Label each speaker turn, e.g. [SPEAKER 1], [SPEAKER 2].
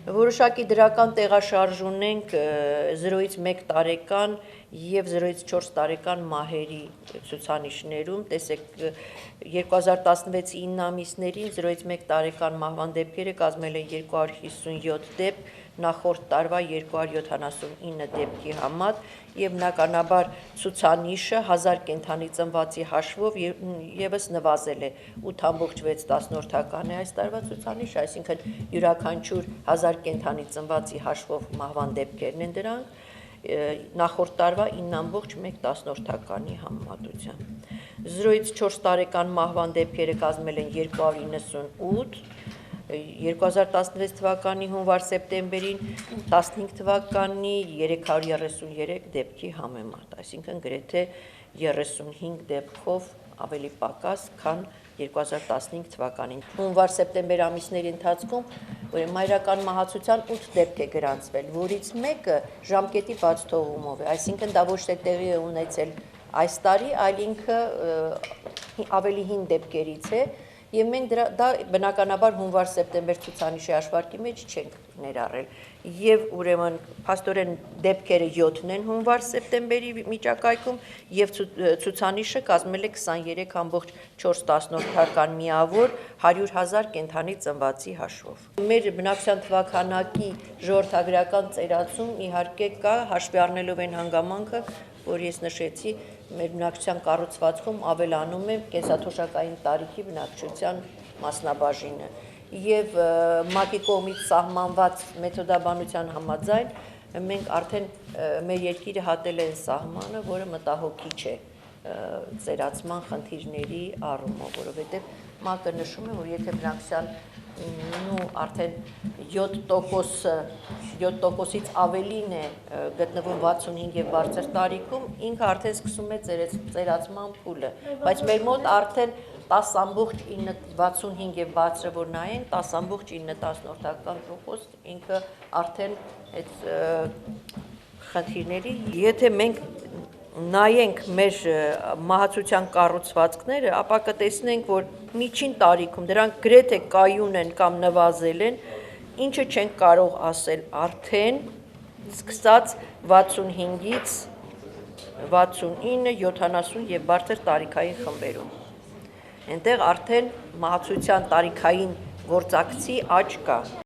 [SPEAKER 1] Որոշակի դրական տեղաշարժ ունենք 0-ից 1 տարեկան և 0-ից 4 տարեկան մահերի ցուցանիշներում, տեսեք 2016-ի 9 ամիսներին 0-ից 1 տարեկան մահվան դեպքերը կազմել են 257 դեպք, նախորդ տարվա 279 դեպքի համեմատ և բնականաբար ցուցանիշը 1000 կենդանի ծնվածի հաշվով ևս նվազել է 8.6 այս տարվա ցուցանիշը, այսինքն յուրաքանչյուր 1000 կենդանի ծնվածի հաշվով մահվան դեպքերն են դրանք, նախորդ տարվա 9.1 համեմատությամբ։ 0-ից 4 տարեկան մահվան դեպքերը կազմել են 298, 2016 թվականի հունվար-սեպտեմբերին 15 թվականի 333 դեպքի համեմատ, այսինքն գրեթե 35 դեպքով ավելի պակաս, քան 2015 թվականին։ Հունվար-սեպտեմբեր ամիսների ընթացքում մայրական մահացության 8 դեպք է գրանցվել, որից մեկը ժամկետի բաց թողումով է, այսինքն դա ոչ թե տեղի է ունեցել այս տարի, այլ ինքը ավելի հին դեպքերից է, և մենք դա բնականաբար հունվար-սեպտեմբեր ցուցանիշի հաշվարկի մեջ չենք ներառել, և ուրեմն փաստորեն դեպքերը 7-ն են հունվար-սեպտեմբերի միջակայքում և ցուցանիշը կազմել է 23.4 միավոր 100,000 կենդանի ծնվածի հաշվով։ Մեր բնակչության թվաքանակի ժողովրդագրական ծերացում իհարկե կա, հաշվի առնելով այն հանգամանքը, որ ես նշեցի, մեր բնակչության կառուցվածքում ավելանում է կենսաթոշակային տարիքի բնակչության մասնաբաժինը և ՄԱԿ-ի կողմից սահմանված մեթոդաբանության համաձայն մենք արդեն մեր երկիրը հատել է այն սահմանը, որը մտահոգիչ է ծերացման խնդիրների առումով, որովհետև ՄԱԿ-ը նշում է, որ եթե բնակչության արդեն 7%-ից ավելին է գտնվում 65 և բարձր տարիքում, ինքը արդեն սկսում է ծերացման փուլը, բայց մեր մոտ արդեն 10.9 65 և բարձրը որ նայենք 10.9% ինքը արդեն այդ խնդիրների, եթե մենք նայենք մեր մահացության կառուցվածքները, ապա կտեսնենք, որ միջին տարիքում դրանք գրեթե կայուն են կամ նվազել են, ինչը չենք կարող ասել արդեն սկսած 65-ից 69, 70 և բարձր տարիքային խմբերում, այնտեղ արդեն մահացության տարիքային գործակցի աճ կա։